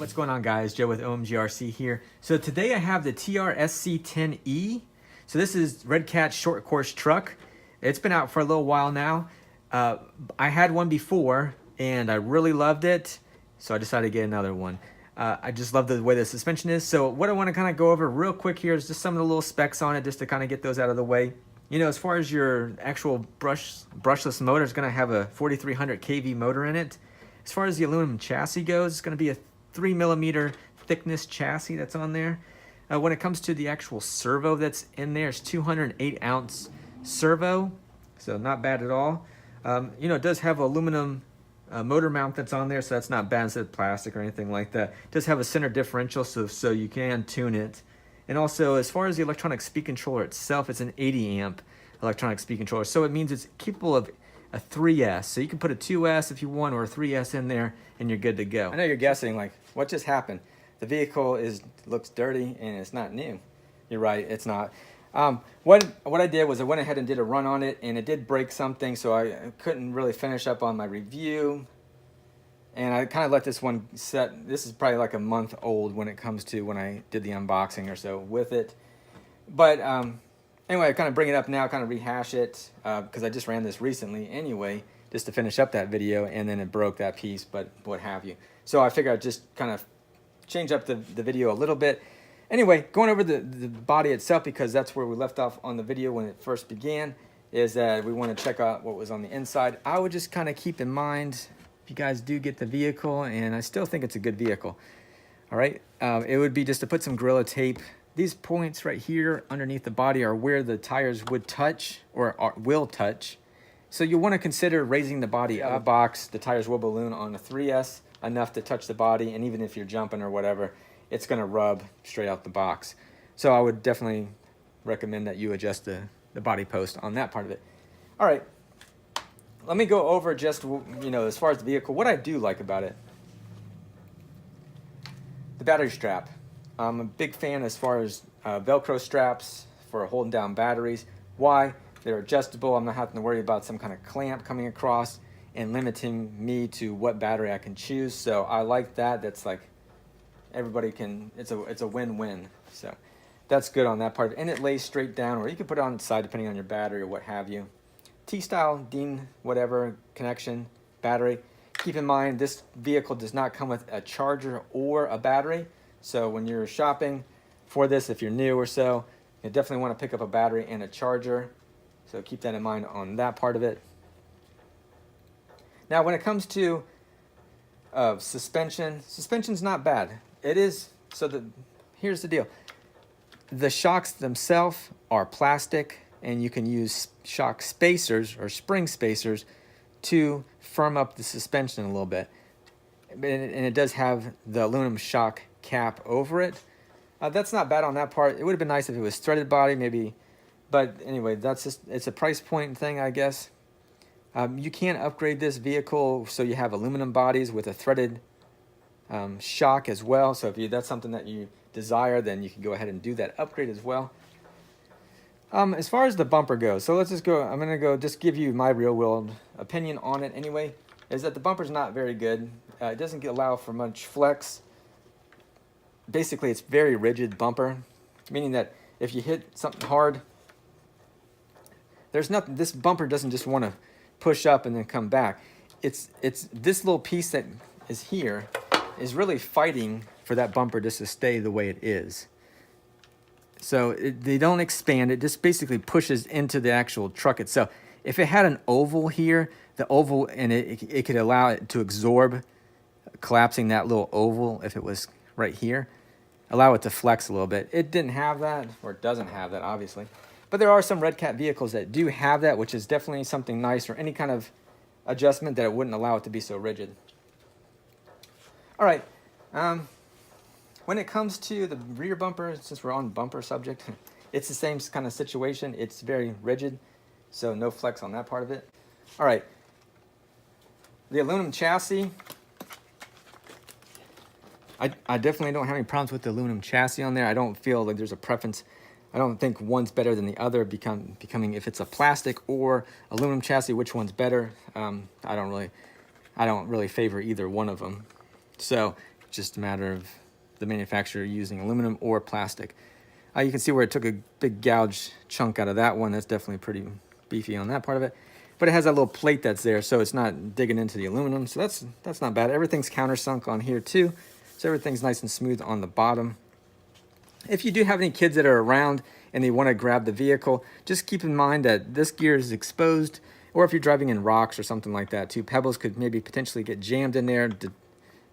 What's going on, guys? Joe with OMGRC here. So today I have the TRSC10E. So this is Redcat short course truck. It's been out for a little while now. I had one before and I really loved it, so I decided to get another one. I just love the way the suspension is. So what I want to kind of go over real quick here is just some of the little specs on it, just to kind of get those out of the way. You know, as far as your actual brushless motor, it's going to have a 4300 kV motor in it. As far as the aluminum chassis goes, it's going to be a 3mm thickness chassis that's on there. When it comes to the actual servo that's in there, it's 208 ounce servo, so not bad at all. You know, it does have aluminum motor mount that's on there, so that's not bad instead of plastic or anything like that. It does have a center differential, so you can tune it. And also, as far as the electronic speed controller itself, it's an 80 amp electronic speed controller, so it means it's capable of a 3S. So you can put a 2S if you want, or a 3S in there, and you're good to go. I know you're guessing, like, what just happened? The vehicle looks dirty and it's not new. You're right, it's not. What I did was I went ahead and did a run on it, and it did break something, so I couldn't really finish up on my review. And I kind of let this one set. This is probably like a month old when it comes to when I did the unboxing or so with it. But anyway, I kind of bring it up now, kind of rehash it, because I just ran this recently anyway, just to finish up that video, and then it broke that piece, but what have you. So I figured I'd just kind of change up the video a little bit. Anyway, going over the body itself, because that's where we left off on the video when it first began, is that we want to check out what was on the inside. I would just kind of keep in mind, if you guys do get the vehicle, and I still think it's a good vehicle, all right, it would be just to put some Gorilla Tape. These points right here underneath the body are where the tires would touch, or will touch. So you want to consider raising the body up. Box, the tires will balloon on a 3S enough to touch the body, and even if you're jumping or whatever, it's going to rub straight out the box. So I would definitely recommend that you adjust the body post on that part of it. All right, let me go over just, you know, as far as the vehicle, what I do like about it. The battery strap. I'm a big fan as far as Velcro straps for holding down batteries. Why? They're adjustable. I'm not having to worry about some kind of clamp coming across and limiting me to what battery I can choose. So I like that. That's like, everybody can, it's a win-win. So that's good on that part. And it lays straight down, or you can put it on the side depending on your battery or what have you. T-style, DIN, whatever, connection, battery. Keep in mind, this vehicle does not come with a charger or a battery. So when you're shopping for this, if you're new or so, you definitely want to pick up a battery and a charger. So keep that in mind on that part of it. Now, when it comes to suspension's not bad. It is, so here's the deal. The shocks themselves are plastic, and you can use shock spacers or spring spacers to firm up the suspension a little bit. And it does have the aluminum shock cap over it. That's not bad on that part. It would have been nice if it was threaded body, maybe. But anyway, that's just, it's a price point thing, I guess. You can upgrade this vehicle so you have aluminum bodies with a threaded shock as well. So if that's something that you desire, then you can go ahead and do that upgrade as well. As far as the bumper goes, so let's just go, I'm going to go just give you my real world opinion on it anyway, is that the bumper's not very good. It doesn't allow for much flex. Basically, it's very rigid bumper, meaning that if you hit something hard, there's nothing, this bumper doesn't just want to push up and then come back. It's this little piece that is here is really fighting for that bumper just to stay the way it is. So they don't expand, it just basically pushes into the actual truck itself. If it had an oval here, the oval, and it could allow it to absorb collapsing that little oval if it was right here, allow it to flex a little bit. It didn't have that, or it doesn't have that, obviously. But there are some Redcat vehicles that do have that, which is definitely something nice, or any kind of adjustment that it wouldn't allow it to be so rigid. All right, when it comes to the rear bumper, since we're on bumper subject, it's the same kind of situation. It's very rigid, so no flex on that part of it. All right, the aluminum chassis, I definitely don't have any problems with the aluminum chassis on there. I don't feel like there's a preference. I don't think one's better than the other, becoming if it's a plastic or aluminum chassis, which one's better. I don't really favor either one of them. So just a matter of the manufacturer using aluminum or plastic. You can see where it took a big gouge chunk out of that one. That's definitely pretty beefy on that part of it. But it has that little plate that's there, so it's not digging into the aluminum. So that's not bad. Everything's countersunk on here too. So everything's nice and smooth on the bottom. If you do have any kids that are around and they want to grab the vehicle, just keep in mind that this gear is exposed, or if you're driving in rocks or something like that too, pebbles could maybe potentially get jammed in there,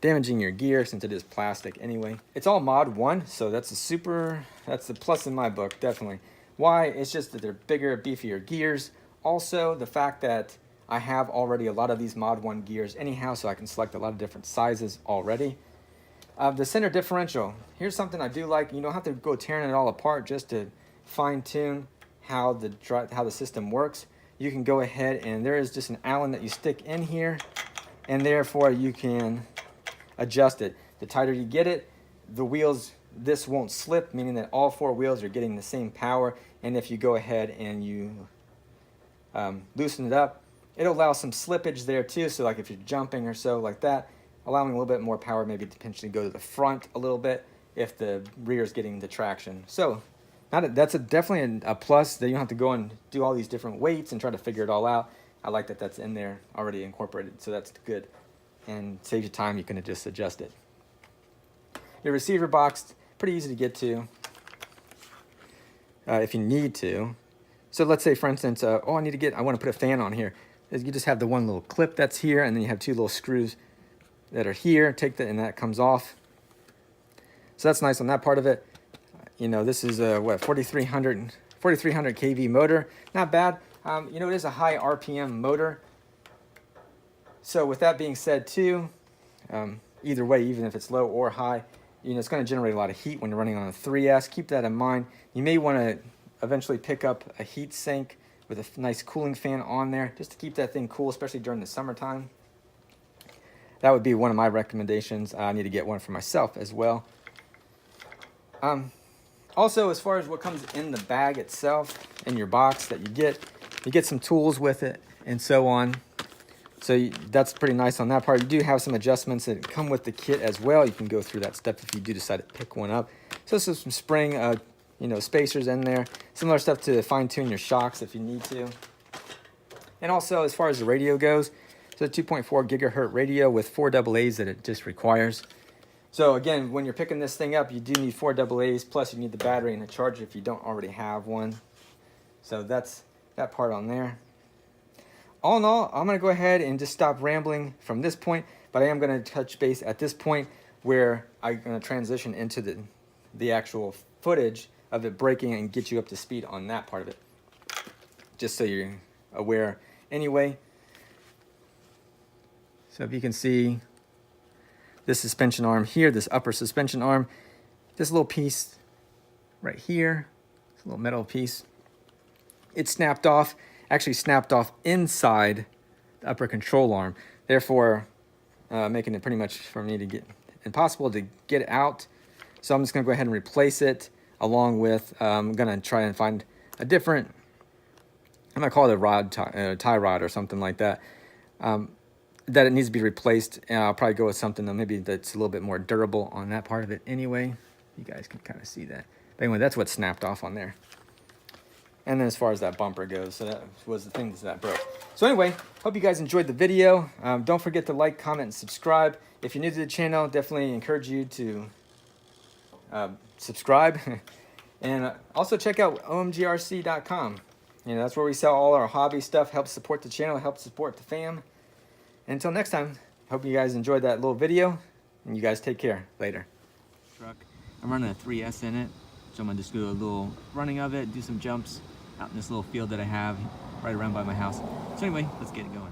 damaging your gear since it is plastic anyway. It's all Mod 1, so that's a plus in my book, definitely. Why? It's just that they're bigger, beefier gears. Also, the fact that I have already a lot of these Mod 1 gears anyhow, so I can select a lot of different sizes already. The center differential. Here's something I do like. You don't have to go tearing it all apart just to fine-tune how the system works. You can go ahead and there is just an Allen that you stick in here, and therefore you can adjust it. The tighter you get it, the wheels, this won't slip, meaning that all four wheels are getting the same power. And if you go ahead and you loosen it up, it'll allow some slippage there too. So like if you're jumping or so like that, allowing a little bit more power, maybe to potentially go to the front a little bit if the rear is getting the traction. So that's definitely a plus, that you don't have to go and do all these different weights and try to figure it all out. I like that that's in there already incorporated, so that's good. And saves you time, you can just adjust it. Your receiver box, pretty easy to get to if you need to. So let's say, for instance, I want to put a fan on here. You just have the one little clip that's here, and then you have two little screws that are here. Take that, and that comes off. So that's nice on that part of it. You know, this is a 4300 kV motor. Not bad. You know, it is a high RPM motor. So with that being said too, either way, even if it's low or high, you know, it's going to generate a lot of heat when you're running on a 3S. Keep that in mind. You may want to eventually pick up a heat sink with a nice cooling fan on there, just to keep that thing cool, especially during the summertime. That would be one of my recommendations. I need to get one for myself as well. Also, as far as what comes in the bag itself, in your box that you get some tools with it and so on. So that's pretty nice on that part. You do have some adjustments that come with the kit as well. You can go through that step if you do decide to pick one up. So there's some spring, you know, spacers in there. Similar stuff to fine-tune your shocks if you need to. And also, as far as the radio goes, so a 2.4 gigahertz radio with 4 AA's that it just requires. So again, when you're picking this thing up, you do need 4 AA's, plus you need the battery and the charger if you don't already have one. So that's that part on there. All in all, I'm going to go ahead and just stop rambling from this point, but I am going to touch base at this point where I'm going to transition into the actual footage of it braking and get you up to speed on that part of it, just so you're aware anyway. So if you can see this suspension arm here, this upper suspension arm, this little piece right here, this little metal piece, it snapped off, actually snapped off inside the upper control arm, therefore making it pretty much for me to get impossible to get out. So I'm just going to go ahead and replace it, along with I'm going to try and find a different, I'm going to call it a rod, tie rod or something like that, that it needs to be replaced. And I'll probably go with something that maybe that's a little bit more durable on that part of it anyway. You guys can kind of see that. But anyway, that's what snapped off on there. And then as far as that bumper goes, so that was the things that broke. So anyway, hope you guys enjoyed the video. Don't forget to like, comment, and subscribe. If you're new to the channel, definitely encourage you to subscribe. And also check out OMGRC.com. You know, that's where we sell all our hobby stuff, helps support the channel, helps support the fam. And until next time, hope you guys enjoyed that little video, and you guys take care. Later. Truck. I'm running a 3S in it, so I'm going to just do a little running of it, do some jumps out in this little field that I have right around by my house. So anyway, let's get it going.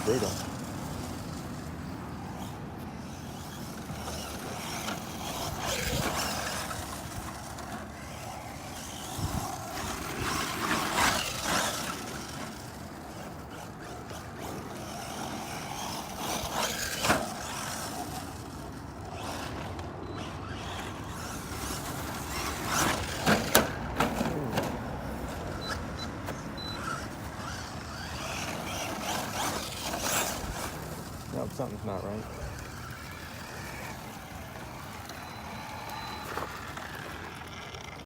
brutal. No, something's not right.